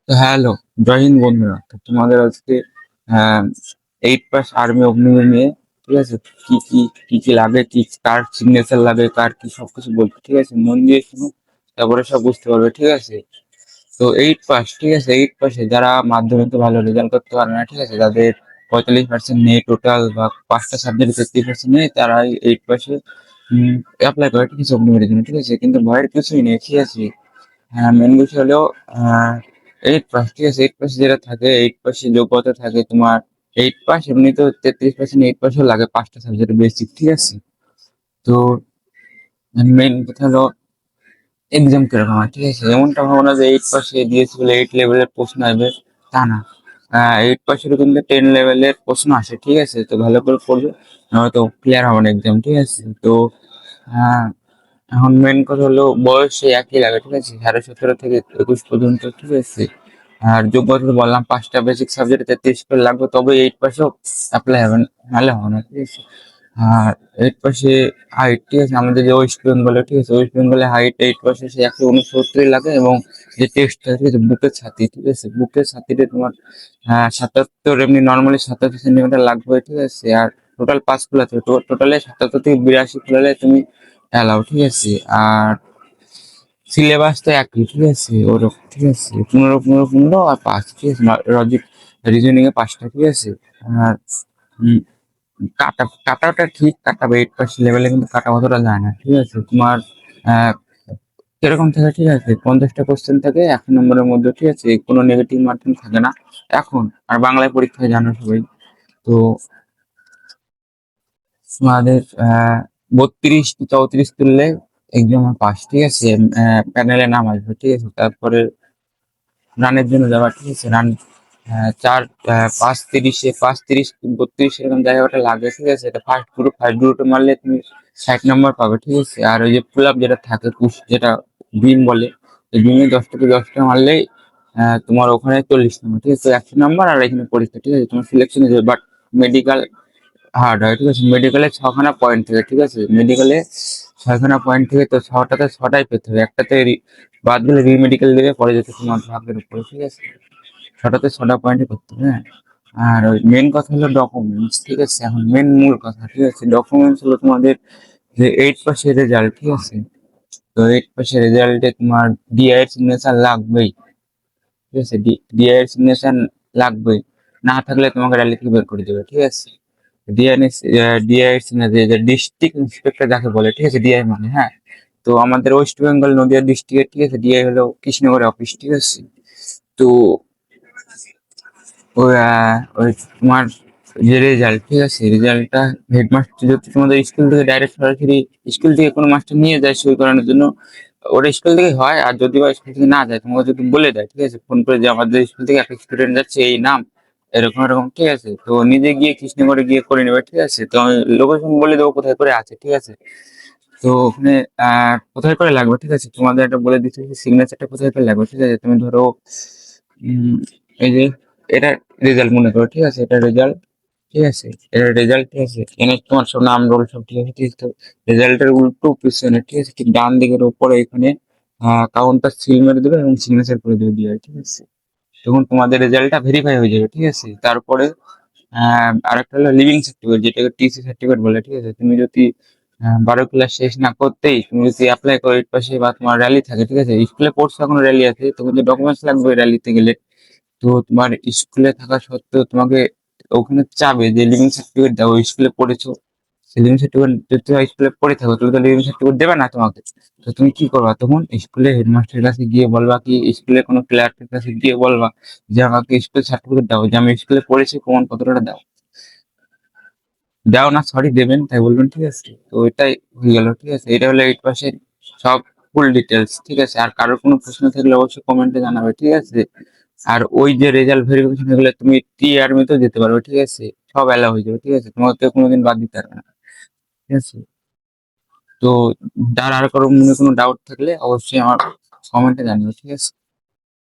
তো হ্যালো, জয় হিন্দ বন্ধুরা। তো তোমাদের আজকে 8 পাস আর্মি অগ্নিবীর নিয়ে, ঠিক আছে, কি কি কি কি লাগে, কি কার সিগনেচার লাগে, কার কি সবকিছু বলবো, ঠিক আছে, মন দিয়ে শুনো, তারপরে সব বুঝতে পারবে, ঠিক আছে। তো 8 পাস, ঠিক আছে, 8 পাসে যারা মাধ্যমিকে ভালো রেজাল্ট করতে পারে না, ঠিক আছে, যাদের 45% নেই টোটাল, বা 5টা সাবজেক্টে 33% নেই, তারা 8 পাসে অ্যাপ্লাই করে, ঠিক আছে, অগ্নিবীরের জন্য, ঠিক আছে। কিন্তু ভয়ের কিছুই নেই, ঠিক আছে। হ্যাঁ, মেন বিষয় হলো আহ 8 পাস, ঠিক আছে। 8 পাসে যেটা থাকে, 8 পাসে যোগ্যতা থাকে তোমার 8 পাস, এমনি তো 33% 8 পাসও লাগে 5টা সাবজেক্ট বেসিক, ঠিক আছে। তো মেন কথা হলো এক্সাম কিরকম হয়, ঠিক আছে। এমনটা ভাবো না যে 8 পাসে দিয়েছি বলে 8 লেভেলের প্রশ্ন আসবে, তা না। 8 পাসেরও কিন্তু 10 লেভেলের প্রশ্ন আসে, ঠিক আছে। তো ভালো করে পড়বে, নয়তো ক্লিয়ার হবে না এক্সাম, ঠিক আছে। তো আহ, এখন মেন কথা হলো বয়স সেই একই লাগে, ঠিক আছে, 17.5 থেকে 21 পর্যন্ত, ঠিক আছে। আর যোগ্যতা তো বললাম 5টা বেসিক সাবজেক্টে 33 করে লাগবে, তবে 8 পাসেও অ্যাপ্লাই হবে না, নাহলে হবে না, ঠিক আছে। আর 8 পাসে হাইট, ঠিক আছে, আমাদের যে ওয়েস্ট বেঙ্গলে, ঠিক আছে, ওয়েস্ট বেঙ্গলে হাইট 8 পাসে সে 169 লাগে, এবং যে টেস্টটা, ঠিক আছে, বুকের ছাতি, ঠিক আছে, বুকের ছাতিতে তোমার 77, এমনি নর্মালি 77 সেন্টিমিটার লাগবে, ঠিক আছে। আর টোটাল পাস খোলাতে টোটালে 77 থেকে 82 খোলালে তুমি অ্যালাউ, ঠিক আছে। আর সিলেবাস তো একই, ঠিক আছে, ওরকম, ঠিক আছে, 15 15 15 আর 5, ঠিক আছে, লজিক রিজনিং এ 5টা, ঠিক আছে। আর উম, কাটাটা ঠিক কাটা 8 পাস লেভেলে কিন্তু কাটা অতটা যায় না, ঠিক আছে। তোমার আহ কিরকম থাকে, ঠিক আছে, 50টা কোশ্চেন থাকে 1 নম্বরের মধ্যে, ঠিক আছে, কোনো নেগেটিভ মার্কিং থাকে না এখন। আর বাংলায় পরীক্ষায় জানো সবাই। তো তোমাদের 32 কি 34 তুললে এক্সাম পাস, ঠিক আছে, প্যানেলে নাম আসবে, ঠিক আছে। তারপরে রানের জন্য যাওয়া, ঠিক আছে, রান 5 5 30 5 30 32 এরকম জায়গাটা লাগে, ঠিক আছে। এটা ফার্স্ট গ্রুপে মারলে তুমি 60 নম্বর পাবে, ঠিক আছে। আর ওই যে পুল আপ যেটা থাকে, পুশ যেটা বিম বলে, এই বিমে 10 থেকে 10টা মারলেই তোমার ওখানে 40 নম্বর, ঠিক আছে। 100 নম্বর, আর এখানে পরীক্ষা, ঠিক আছে, তোমার সিলেকশন হয়ে যাবে। বাট মেডিকেল হার্ড হয়, ঠিক আছে। মেডিকেলে 6খানা পয়েন্ট থেকে, ঠিক আছে, মেডিকেলে 6খানা পয়েন্ট থেকে, তো 6টাতে 6টাই পেতে হবে, একটাতে বাদ গেলে রিমেডিকেল দেবে, পরে যেতে তোমার ভাগ্যের উপরে, ঠিক আছে। 6টাতে 6টা পয়েন্টই করতে হবে, হ্যাঁ। আর ওই মেন কথা হলো ডকুমেন্টস, ঠিক আছে। এখন মেন মূল কথা, ঠিক আছে, ডকুমেন্টস হলো তোমাদের যে 8 পাসের রেজাল্ট, ঠিক আছে। তো 8 পাসের রেজাল্টে তোমার ডিআই এর সিগনেচার লাগবেই, ঠিক আছে, ডিআই এর সিগনেচার লাগবেই। না থাকলে তোমাকে র্যালি থেকে বের করে দেবে, ঠিক আছে। ডিআই সিগনেচার, ডিস্ট্রিক্ট ইন্সপেক্টর যাকে বলে, ঠিক আছে, ডিআই মানে, হ্যাঁ। তো আমাদের ওয়েস্ট বেঙ্গল নদিয়া ডিস্ট্রিক্টের, ঠিক আছে, ডিআই হলো কৃষ্ণনগরের অফিস, ঠিক আছে। তো ওই তোমার যে রেজাল্ট, ঠিক আছে, রেজাল্টটা হেডমাস্টার যদি তোমাদের স্কুল থেকে ডাইরেক্ট সরাসরি স্কুল থেকে কোনো মাস্টার নিয়ে যায় সই করানোর জন্য, ওটা স্কুল থেকে হয়। আর যদি বা স্কুল থেকে না যায়, তোমাকে যদি বলে দেয়, ঠিক আছে, ফোন করে যে আমাদের স্কুল থেকে একটা স্টুডেন্ট যাচ্ছে, এই নাম, এরকম এরকম, ঠিক আছে, তো নিজে গিয়ে কৃষ্ণনগরে গিয়ে করে নেবে, ঠিক আছে। তো আমি লোকেশন বলে দেবো কোথায় করে আছে, ঠিক আছে। তো ওখানে কোথায় করে লাগবে, ঠিক আছে, তোমাদের একটা বলে দিচ্ছি, সিগনেচারটা কোথায় করে লাগবে, ঠিক আছে। তুমি ধরো উম, এই যে এটা রেজাল্ট মনে করো, ঠিক আছে, এটা রেজাল্ট, ঠিক আছে, এটা রেজাল্ট, ঠিক আছে, এখানে তোমার সব নাম রোল সব, ঠিক আছে, ঠিক আছে। তো রেজাল্টের উল্টো পিছনে, ঠিক আছে, ঠিক ডান দিকের উপরে এখানে কাউন্টার সিল মেরে দেবে এবং সিগনেচার করে দেবে দিয়ে, ঠিক আছে। তখন তোমাদের রেজাল্টটা ভেরিফাই হয়ে যাবে, ঠিক আছে। তারপরে আরেকটা হলো লিভিং সার্টিফিকেট, যেটাকে টিসি সার্টিফিকেট বলে, ঠিক আছে। তুমি যদি 12 ক্লাস শেষ না করতেই তুমি যদি অ্যাপ্লাই করো 8 পাশে, বা তোমার র্যালি থাকে, ঠিক আছে, স্কুলে পড়ছো এখন র্যালি আছে, তখন যে ডকুমেন্টস লাগবে র্যালিতে গেলে, তো তোমার স্কুলে থাকা সত্ত্বেও তোমাকে ওখানে চাবে যে লিভিং সার্টিফিকেট দাও, স্কুলে পড়েছো। সেই লিভিং সার্টিফিকেট যদি তুমি স্কুলে পড়ে থাকো, তাহলে তো লিভিং সার্টিফিকেট দেবে না তোমাকে। তো তুমি কি করবা তখন? স্কুলে হেডমাস্টারের কাছে গিয়ে বলবা, কি স্কুলে কোনো ক্লার্কের কাছে গিয়ে বলবা যে আমাকে স্কুল সার্টিফিকেট দাও, যে আমি স্কুলে পড়েছি, প্রমাণ পত্রটা দাও। দাও না, সরি দেবেন, তাই বলবেন, ঠিক আছে। তো এটাই হয়ে গেল, ঠিক আছে। এটা হলো 8 পাসের সব ফুল ডিটেলস, ঠিক আছে। আর কারোর কোনো প্রশ্ন থাকলে অবশ্যই কমেন্টে জানাবে, ঠিক আছে। আর ওই যে রেজাল্ট ভেরিফিকেশন এগুলো তুমি টি আর্মিতেও যেতে পারবে, ঠিক আছে, সব অ্যালাউ হয়ে যাবে, ঠিক আছে, তোমাকে কোনোদিন বাদ দিতে পারবে না, ঠিক আছে। তো যার আর কারো মনে কোনো ডাউট থাকলে অবশ্যই আমার কমেন্টে জানিও, ঠিক আছে।